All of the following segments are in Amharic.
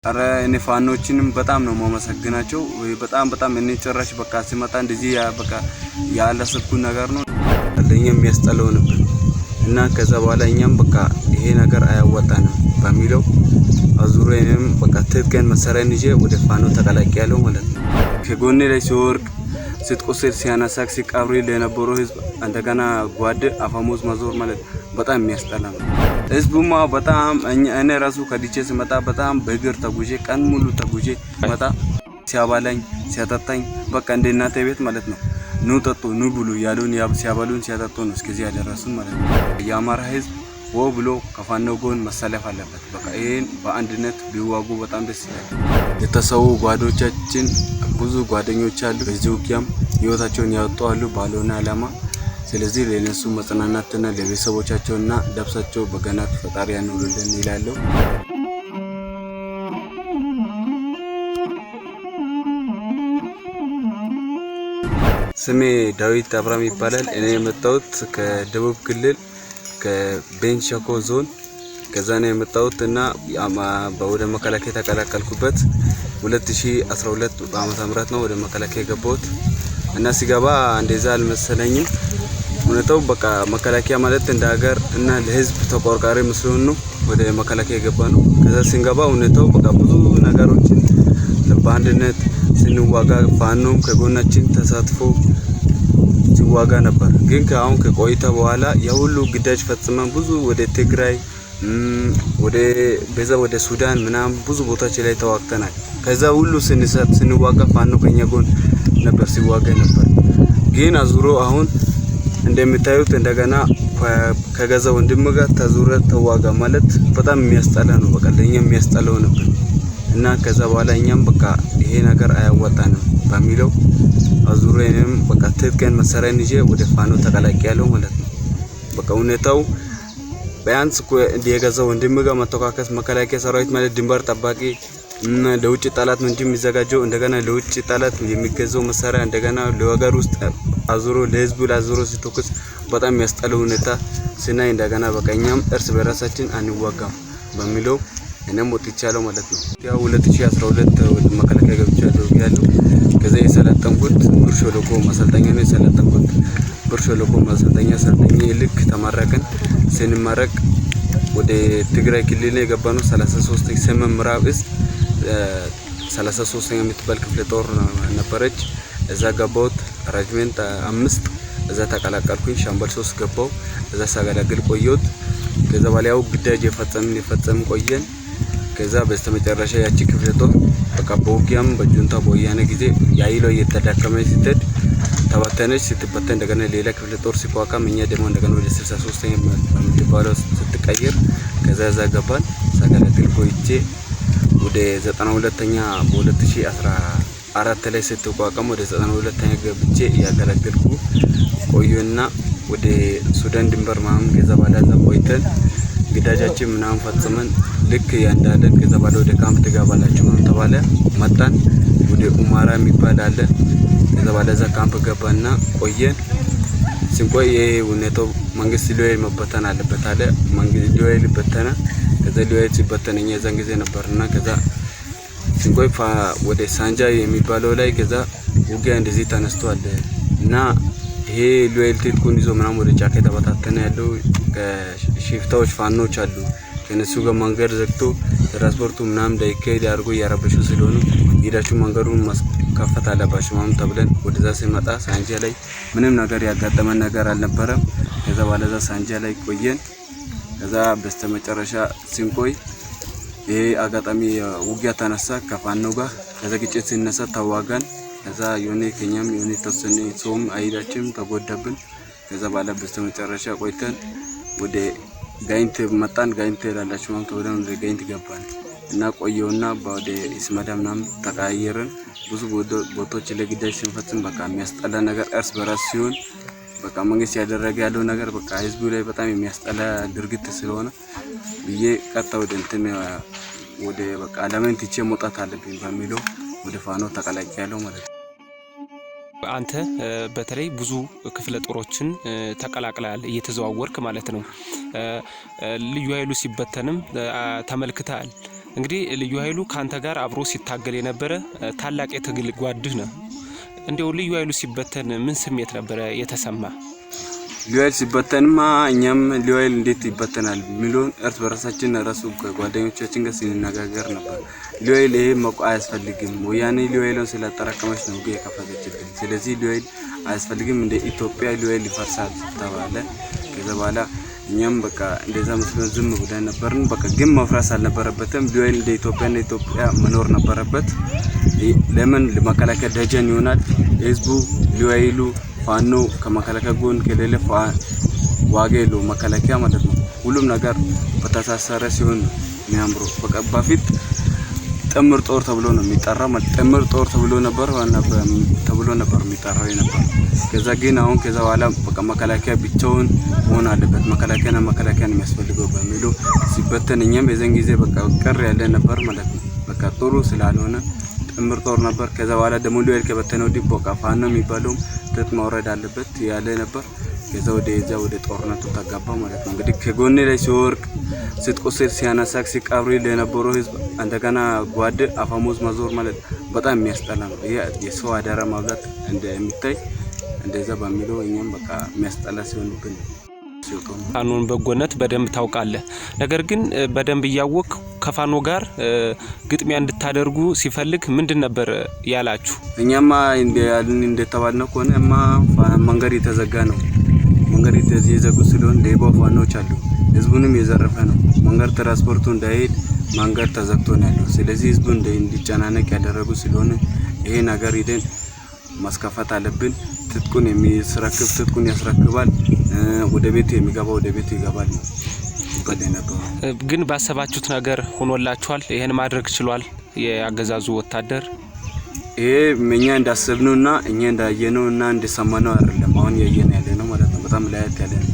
አረ እኔ ፋኖችንም በጣም ነው ማመሰግናቸው። በጣም እኔ ጭራሽ በቃ ሲመጣ እንደዚህ በቃ ያላሰብኩት ነገር ነው ለኛ የሚያስጠላው ነበር እና ከዛ በኋላ እኛም በቃ ይሄ ነገር አያዋጣንም በሚለው አዙሬንም በቃ ትጥቅን መሰረን ይዤ ወደ ፋኖ ተቀላቅያለሁ ማለት ነው። ከጎኔ ላይ ሲወርቅ ስትቆስል ሲያነሳክ ሲቀብሪ ለነበረው ህዝብ እንደገና ጓድ አፈሙዝ መዞር ማለት በጣም የሚያስጠላ ነው። ህዝቡማ በጣም እኔ ራሱ ከዲቼ ስመጣ በጣም በእግር ተጉዤ ቀን ሙሉ ተጉዤ መጣ ሲያባላኝ ሲያጠጣኝ በቃ እንደ እናቴ ቤት ማለት ነው። ኑ ጠጡ ኑ ብሉ ያሉን ሲያባሉን ሲያጠጡ ነው እስከዚህ ያደረሱን ማለት ነው። የአማራ ህዝብ ብሎ ከፋኖ ጎን መሰለፍ አለበት። በቃ ይሄን በአንድነት ቢዋጉ በጣም ደስ ይላል። የተሰው ጓዶቻችን ብዙ ጓደኞች አሉ በዚህ ውጊያም ህይወታቸውን ያወጡ አሉ ባለውና አላማ። ስለዚህ ለነሱ መጽናናትና ለቤተሰቦቻቸውና ደብሳቸው በገናት ፈጣሪ ያኑርልን ይላሉ። ስሜ ዳዊት አብራም ይባላል። እኔ የመጣሁት ከደቡብ ክልል ከቤንች ሸኮ ዞን ከዛ ነው የመጣሁት እና ወደ መከላከያ ተቀላቀልኩበት 2012 ዓመተ ምህረት ነው ወደ መከላከያ የገባሁት እና ሲገባ እንደዛ አልመሰለኝም። ሁኔታው በቃ መከላከያ ማለት እንደ ሀገር እና ለህዝብ ተቆርቋሪ መስሎን ነው ወደ መከላከያ የገባነው። ከዛ ሲንገባ ሁኔታው በቃ ብዙ ነገሮችን በአንድነት ስንዋጋ ፋኖም ከጎናችን ተሳትፎ ሲዋጋ ነበር። ግን አሁን ከቆይታ በኋላ የሁሉ ግዳጅ ፈጽመን ብዙ ወደ ትግራይ ወደ ሱዳን ምናምን ብዙ ቦታዎች ላይ ተዋግተናል። ከዛ ሁሉ ስንዋጋ ፋኖ ከኛ ጎን ነበር ሲዋጋ ነበር። ግን አዙሮ አሁን እንደምታዩት እንደገና ከገዛ ወንድም ጋር ተዙረ ተዋጋ ማለት በጣም የሚያስጠላ ነው። በቃ ለኛ የሚያስጠላው ነበር እና ከዛ በኋላ እኛም በቃ ይሄ ነገር አያዋጣንም በሚለው አዙሬንም በቃ ትጥቅን መሰረን ይዤ ወደ ፋኖ ተቀላቅያለሁ ማለት ነው። በቃ ሁኔታው ቢያንስ የገዛ ወንድም ጋር መተካከስ መከላከያ ሰራዊት ማለት ድንበር ጠባቂ ለውጭ ጠላት እንጂ የሚዘጋጀው እንደገና ለውጭ ጠላት የሚገዛው መሳሪያ እንደገና ለወገር ውስጥ አዙሮ ለህዝቡ ላዙሮ ሲተኩስ በጣም የሚያስጠላው ሁኔታ ስናይ እንደገና በቃኛም እርስ በራሳችን አንዋጋም በሚለው እኔም ወጥቻለሁ ማለት ነው። ያው 2012 ወደ መከላከያ ገብቻለሁ ያለው ከዛ የሰለጠንኩት ብር ሸለቆ ማሰልጠኛ ነው የሰለጠንኩት። ብር ሸለቆ ማሰልጠኛ ሰልጠኛ ልክ ተማረከን ስንመረቅ ወደ ትግራይ ክልል የገባነው 33 ሰመን ምዕራብ እዝ 33ኛ የምትባል ክፍለ ጦር ነበረች። እዛ ገባሁት ራጅመንት 5 እዛ ተቀላቀልኩኝ። ሻምበል 3 ገባው እዛ ሳገለግል ቆየሁት። ከዛ በኋላው ግዳጅ የፈጸምን ቆየን። ከዛ በስተመጨረሻ ያቺ ክፍለ ጦር በቃ በውጊያም በጁንታ በወያኔ ጊዜ ያይለው እየተዳከመች ስትሄድ ተበተነች። ስትበተን እንደገና ሌላ ክፍለ ጦር ሲቋቋም እኛ ደግሞ እንደገና ወደ 63ኛ የምትባለው ስትቀየር ከዛ ገባን ሳገለግል ቆይቼ ወደ 92ኛ በ2014 ላይ ስትቋቋም ወደ 92ኛ ገብቼ ያገለግልኩ ቆየና ወደ ሱዳን ድንበር ማም ከዛ ባላዛ ቆይተን ግዳጃችን ምናምን ፈጽመን ልክ ያንዳለን ከዛ ባለ ወደ ካምፕ ትገባላችሁ ምናምን ተባለ። መጣን ወደ ኡማራ የሚባል አለ። ከዛ ባላዛ ካምፕ ገባና ቆየን። ሲንቆይ ሁኔታው መንግስት ሊወይ መበተን አለበት አለ። መንግስት ሊወይ ሊበተና ከዛ ሊወይ ሲበተነኛ የዛን ጊዜ ነበርና ከዛ ሲንቆይ ወደ ሳንጃ የሚባለው ላይ ከዛ ውጊያ እንደዚህ ተነስቷል እና ይሄ ሎያልቲ ትኩን ይዞ ምናምን ወደ ጫካ ተበታተነ ያለው ከሽፍታዎች ፋኖች አሉ። ከነሱ ጋር መንገድ ዘግቶ ትራንስፖርቱ ምናምን እንዳይካሄድ አድርጎ ያረበሹ ስለሆነ ሄዳችሁ መንገዱን ማስከፈት አለባችሁ ምናምን ተብለን ወደዛ ሲመጣ ሳንጃ ላይ ምንም ነገር ያጋጠመን ነገር አልነበረም። ከዛ ባለዛ ሳንጃ ላይ ቆየን። ከዛ በስተመጨረሻ ሲንቆይ ይሄ አጋጣሚ ውጊያ ተነሳ ከፋኖ ጋር። ከዛ ግጭት ሲነሳ ተዋጋን። ከዛ የሆነ ከኛም የሆነ ተሰነ ጾም አይዳችም ተጎዳብን። ከዛ ባለ በስተመጨረሻ ቆይተን ወደ ጋይንት መጣን። ጋይንት ያላችሁ ማም ተወደን ወደ ጋይንት ገባን እና ቆየውና ወደ ኢስማዳምናም ተቃየርን። ብዙ ቦታዎች ለግዳጅ ሲፈጽም በቃ የሚያስጠላ ነገር እርስ በራስ ሲሆን በቃ መንግስት ያደረገ ያለው ነገር በቃ ህዝቡ ላይ በጣም የሚያስጠላ ድርጊት ስለሆነ ብዬ ቀጣ ወደ እንትን ወደ በቃ አለመንት ይቼ መውጣት አለብኝ በሚለው ወደ ፋኖ ተቀላቅያለሁ ማለት ነው። አንተ በተለይ ብዙ ክፍለ ጦሮችን ተቀላቅለሃል እየተዘዋወርክ ማለት ነው። ልዩ ኃይሉ ሲበተንም ተመልክተሃል። እንግዲህ ልዩ ኃይሉ ካንተ ጋር አብሮ ሲታገል የነበረ ታላቅ የትግል ጓድህ ነው። እንደው ልዩ ኃይሉ ሲበተን ምን ስሜት ነበረ የተሰማ? ልዩ ኃይል ሲበተንማ እኛም ልዩ ኃይል እንዴት ይበተናል ሚሉን እርስ በራሳችን ራሱ ጓደኞቻችን ጋር ሲነጋገር ነበር። ልዩ ኃይል ይሄ መቆ አያስፈልግም፣ ወያኔ ልዩ ኃይሉን ስላጠራቀመች ነው የከፈተችልን። ስለዚህ ልዩ ኃይል አያስፈልግም፣ እንደ ኢትዮጵያ ልዩ ኃይል ይፈርሳል ተባለ። ከዛ በኋላ እኛም በቃ እንደዛ መስሎን ዝም ብለን ነበርን። በቃ ግን መፍረስ አልነበረበትም። ልዩ ኃይል እንደ ኢትዮጵያ መኖር ነበረበት። ለምን ለመከላከያ ደጀን ይሆናል ህዝቡ። ልዩ ኃይሉ ፋኖ ከመከላከያ ጎን ከሌለ ዋጋ የለውም መከላከያ ማለት ነው። ሁሉም ነገር በተሳሰረ ሲሆን የሚያምሩ በቃ በፊት ጥምር ጦር ተብሎ ነው የሚጠራው። ጥምር ጦር ተብሎ ነበር የሚጠራው የነበር። ከዛ ግን አሁን ከዛ በኋላ በቃ መከላከያ ብቻውን መሆን አለበት፣ መከላከያን የሚያስፈልገው በሚሉ ሲበተን እኛም የዘን ጊዜ በቃ ቅር ያለ ነበር ማለት ነው። በቃ ጥሩ ስላልሆነ ጥምር ጦር ነበር። ከዛ በኋላ ደግሞ ልዩ ኃይል ከበተነው ዲቦ በቃ ፋኖ የሚባለው ትጥቅ ማውረድ አለበት ያለ ነበር። ከዛ ወደ ጦርነቱ ተጋባ ማለት ነው። እንግዲህ ከጎኔ ላይ ሲወርቅ ስትቆስል ሲያነሳክ ሲቀብሪ ለነበረው ህዝብ እንደገና ጓድ አፋሙዝ ማዞር ማለት በጣም የሚያስጠላ ነው። ይሄ የሰው አደራ ማብዛት እንደሚታይ እንደዛ በሚለው እኛም በቃ የሚያስጠላ ሲሆንብን ፋኖን በጎነት በደንብ ታውቃለህ። ነገር ግን በደንብ እያወቅ ከፋኖ ጋር ግጥሚያ እንድታደርጉ ሲፈልግ ምንድን ነበር ያላችሁ? እኛማ እንደተባልነው ከሆነማ መንገድ የተዘጋ ነው። መንገድ የተዘጉ ስለሆነ ሌባ ፋኖች አሉ። ህዝቡንም የዘረፈ ነው። መንገድ ትራንስፖርቱ እንዳይሄድ መንገድ ተዘግቶ ነው ያለው። ስለዚህ ህዝቡ እንዲጨናነቅ ያደረጉ ስለሆነ ይሄ ነገር ሄደን ማስከፈት አለብን። ትጥቁን የሚያስረክብ ትጥቁን ያስረክባል፣ ወደ ቤት የሚገባ ወደ ቤት ይገባል ነው በደነበው። ግን ባሰባችሁት ነገር ሆኖላችኋል? ይሄን ማድረግ ችሏል የአገዛዙ ወታደር? ይሄ እኛ እንዳሰብነውና እኛ እንዳየነውና እንደሰማነው አይደለም አሁን ያየን ያለ ነው ማለት ነው። በጣም ለያት ያለ ነው።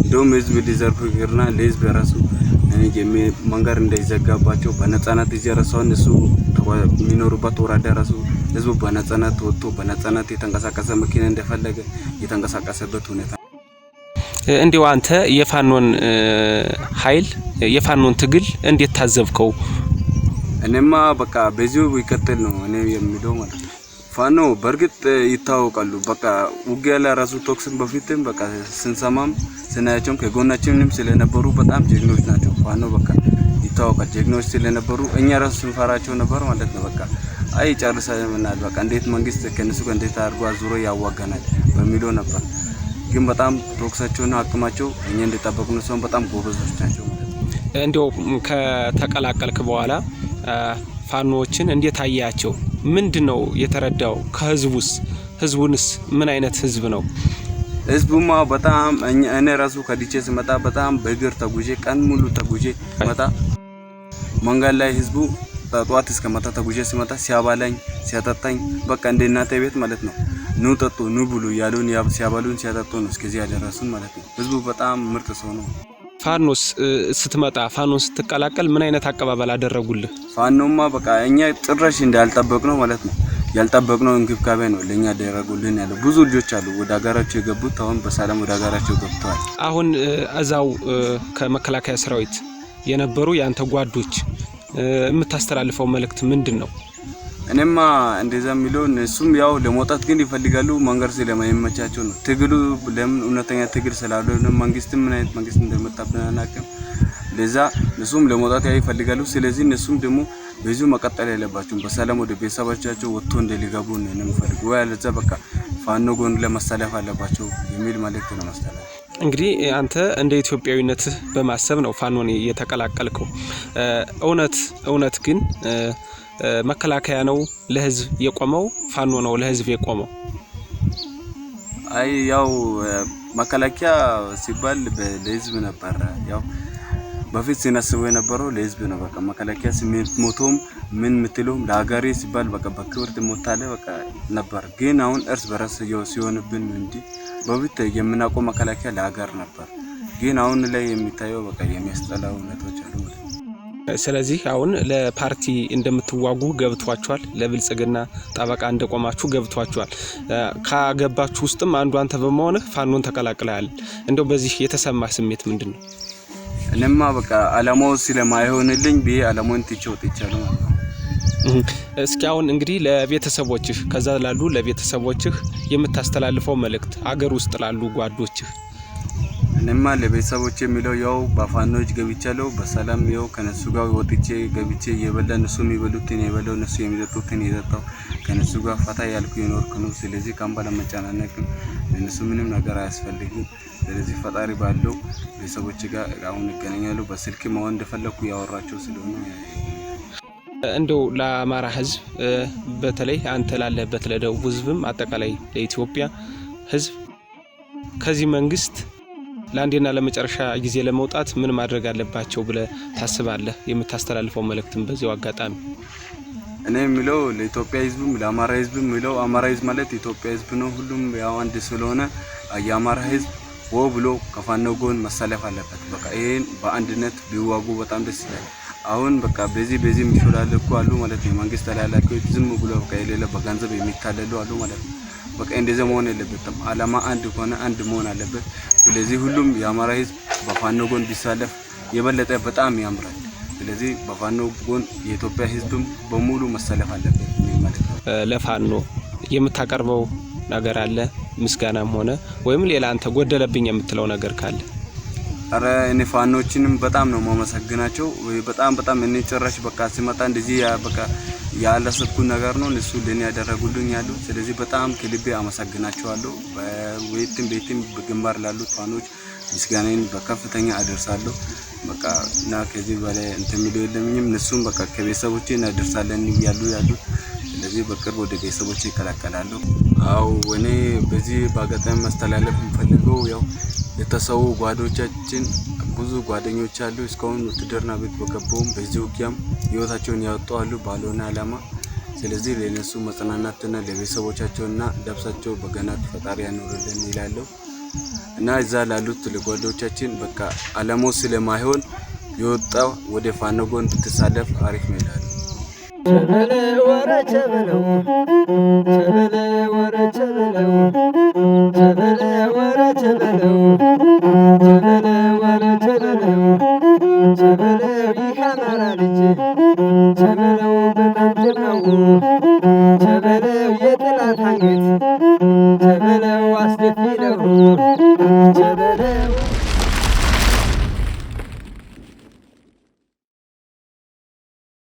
እንደውም ህዝብ ሊዘርፍ ይርና ለህዝብ ራሱ መንገድ እንዳይዘጋባቸው በነጻነት እየረሳውን እሱ የሚኖሩበት ወራዳ ራሱ ህዝቡ በነጻነት ወጥቶ በነጻነት የተንቀሳቀሰ መኪና እንደፈለገ የተንቀሳቀሰበት ሁኔታ። እንዴው አንተ የፋኖን ኃይል የፋኖን ትግል እንዴት ታዘብከው? እኔማ በቃ በዚሁ ይከተል ነው እኔ የሚለው ማለት ነው። ፋኖ በርግጥ ይታወቃሉ። በቃ ውጊያ ላይ ራሱ ቶክስን በፊትም በቃ ስንሰማም ስናያቸውም ከጎናችንም ስለነበሩ በጣም ጀግኖች ናቸው። ፋኖ በቃ ይታወቃል ጀግኖች ስለነበሩ እኛ ራሱ ስንፈራቸው ነበር ማለት ነው። በቃ አይ ጨርሰናል በቃ እንዴት መንግስት ከነሱ ጋር እንዴት አድርጎ አዙሮ ያዋጋናል በሚለው ነበር። ግን በጣም ቶክሳቸውና አቅማቸው እኛ እንደጠበቅነው ሰው በጣም ጎበዞች ናቸው። እንዴው ከተቀላቀልክ በኋላ ፋኖዎችን እንዴት አያቸው? ምንድነው የተረዳው? ህዝቡንስ ምን አይነት ህዝብ ነው? ህዝቡማ በጣም እኔ ራሱ ከዲቼ ስመጣ በጣም በእግር ተጉዤ ቀን ሙሉ ተጉዤ ስመጣ መንገድ ላይ ህዝቡ ጠዋት እስከ ማታ ተጉዤ ስመጣ ሲያባላኝ ሲያጠጣኝ በቃ እንደ እናቴ ቤት ማለት ነው። ኑ ጠጡ ኑ ብሉ ያሉን ሲያባሉን ሲያጠጡ ነው እስከዚህ ያደረሱን ማለት ነው። ህዝቡ በጣም ምርጥ ሰው ነው። ፋኖስ ስትመጣ ፋኖን ስትቀላቀል ምን አይነት አቀባበል አደረጉልህ? ፋኖማ በቃ እኛ ጭራሽ እንዳልጠበቅነው ማለት ነው ያልጠበቅነው እንክብካቤ ነው ለኛ ያደረጉልን ያለው። ብዙ ልጆች አሉ ወደ ሀገራቸው የገቡት አሁን በሰላም ወደ ሀገራቸው ገብተዋል። አሁን እዛው ከመከላከያ ሰራዊት የነበሩ ያንተ ጓዶች የምታስተላልፈው መልእክት ምንድን ነው? እኔማ እንደዛ የሚለው እሱም ያው ለመውጣት ግን ይፈልጋሉ መንገድ ስለማይመቻቸው ነው። ትግሉ ለምን እውነተኛ ትግል ስላልሆነ መንግስትም ምን አይነት መንግስት እንደመጣብን አናውቅም። ለዛ እሱም ለመውጣት ይፈልጋሉ። ስለዚህ እነሱም ደግሞ በዚሁ መቀጠል ያለባቸው በሰላም ወደ ቤተሰቦቻቸው ወጥቶ እንደሊገቡ ነው የምፈልገው። ወይ አለዛ በቃ ፋኖ ጎን ለማሳለፍ አለባቸው የሚል መልእክት ነው ማስተላለፍ። እንግዲህ አንተ እንደ ኢትዮጵያዊነትህ በማሰብ ነው ፋኖን የተቀላቀልከው። እውነት ግን መከላከያ ነው ለህዝብ የቆመው? ፋኖ ነው ለህዝብ የቆመው? አይ ያው መከላከያ ሲባል ለህዝብ ነበር። ያው በፊት ሲነስበው የነበረው ለህዝብ ነው። በቃ መከላከያ ስሜት ሞቶም ምን ምትለው ለሀገሬ ሲባል በቃ በክብር ትሞታለ በቃ ነበር። ግን አሁን እርስ በራስ ሲሆንብን እንጂ በፊት የምናውቀው መከላከያ ለሀገር ነበር። ግን አሁን ላይ የሚታየው በቃ የሚያስጠላው ሁኔታዎች አሉ። ስለዚህ አሁን ለፓርቲ እንደምትዋጉ ገብቷቸዋል። ለብልጽግና ጠበቃ እንደቆማችሁ ገብቷቸዋል። ካገባችሁ ውስጥም አንዱ አንተ በመሆንህ ፋኖን ተቀላቅለሃል። እንደው በዚህ የተሰማ ስሜት ምንድነው? እኔማ በቃ አላማው ስለማይሆንልኝ ብዬ አላማውን ትቼ ወጥቻለሁ ማለት ነው። እስኪ አሁን እንግዲህ ለቤተሰቦችህ ከዛ ላሉ ለቤተሰቦችህ የምታስተላልፈው መልእክት አገር ውስጥ ላሉ ጓዶችህ? እኔማ ለቤተሰቦቼ የሚለው ያው በፋኖች ገብቻለሁ በሰላም ያው ከነሱ ጋር ወጥቼ ገብቼ እየበላ እነሱ የሚበሉትን የበላው እነሱ የሚጠጡትን የጠጣው ከነሱ ጋር ፈታ ያልኩ የኖርኩ ነው። ስለዚህ ካምባላ መጨናነቅ ለነሱ ምንም ነገር አያስፈልግም። ስለዚህ ፈጣሪ ባለው ቤተሰቦቼ ጋር አሁን እገናኛለሁ። በስልክ መሆን እንደፈለኩ ያወራቸው ስለሆነ እንደው ለአማራ ህዝብ በተለይ አንተ ላለበት ለደቡብ ህዝብም አጠቃላይ ለኢትዮጵያ ህዝብ ከዚህ መንግስት ለአንዴና ለመጨረሻ ጊዜ ለመውጣት ምን ማድረግ አለባቸው ብለ ታስባለህ? የምታስተላልፈው መልእክትም በዚያው አጋጣሚ? እኔ የሚለው ለኢትዮጵያ ህዝብም ለአማራ ህዝብም የሚለው አማራ ህዝብ ማለት ኢትዮጵያ ህዝብ ነው። ሁሉም ያው አንድ ስለሆነ የአማራ ህዝብ ብሎ ከፋኖ ጎን መሰለፍ አለበት። በቃ ይሄን በአንድነት ቢዋጉ በጣም ደስ ይላል። አሁን በቃ በዚህ የሚሾላልኩ አሉ ማለት ነው። መንግስት ተላላኪዎች ዝም ብሎ በቃ የሌለ በገንዘብ የሚታለሉ አሉ ማለት ነው። በቃ እንደዛ መሆን የለበትም። አላማ አንድ ሆነ አንድ መሆን አለበት። ስለዚህ ሁሉም የአማራ ህዝብ በፋኖ ጎን ቢሳለፍ የበለጠ በጣም ያምራል። ስለዚህ በፋኖ ጎን የኢትዮጵያ ህዝብም በሙሉ መሰለፍ አለበት ማለት ነው። ለፋኖ የምታቀርበው ነገር አለ? ምስጋናም ሆነ ወይም ሌላ አንተ ጎደለብኝ የምትለው ነገር ካለ? አረ እኔ ፋኖችንም በጣም ነው ማመሰግናቸው። በጣም እኔ ጭራሽ በቃ ሲመጣ እንደዚህ በቃ ያላሰብኩ ነገር ነው እነሱ ለኔ ያደረጉልኝ ያሉ። ስለዚህ በጣም ከልቤ አመሰግናቸዋለሁ። ቤትም በግንባር ላሉት ፋኖች ምስጋናዬን በከፍተኛ አደርሳለሁ። በቃ እና ከዚህ በላይ እንትን የሚለው የለምኝም። እነሱም በቃ ከቤተሰቦቼ እናደርሳለን ያሉት። ስለዚህ በቅርብ ወደ ቤተሰቦቼ ይቀላቀላሉ። አው እኔ በዚህ ባጋጣሚ ማስተላለፍ የምፈልገው ያው የተሰው ጓዶቻችን ብዙ ጓደኞች አሉ። እስካሁን ውትድርና ቤት በገቡም በዚህ ውጊያም ህይወታቸውን ያወጡ አሉ ባልሆነ አላማ። ስለዚህ ለነሱ መጽናናትና ለቤተሰቦቻቸውና ለብሳቸው በገናት ፈጣሪ ያኖርልን ይላሉ። እና እዛ ላሉት ለጓዶቻችን በቃ አላማው ስለማይሆን የወጣው ወደ ፋኖ ጎን ብትሳለፍ አሪፍ ነው ይላሉ። ቸበለ ወረቸ በለው ቸበለ ወረቸ በለው ቸበለ ወረቸ በለው ቸበለ ወረቸ በለው ቸበለው ይህ አማራ ልጅ ቸበለው በጣም ጀግናው ቸበለው የጠላት አንገት ቸበለው አስደፊ ነው ቸበለው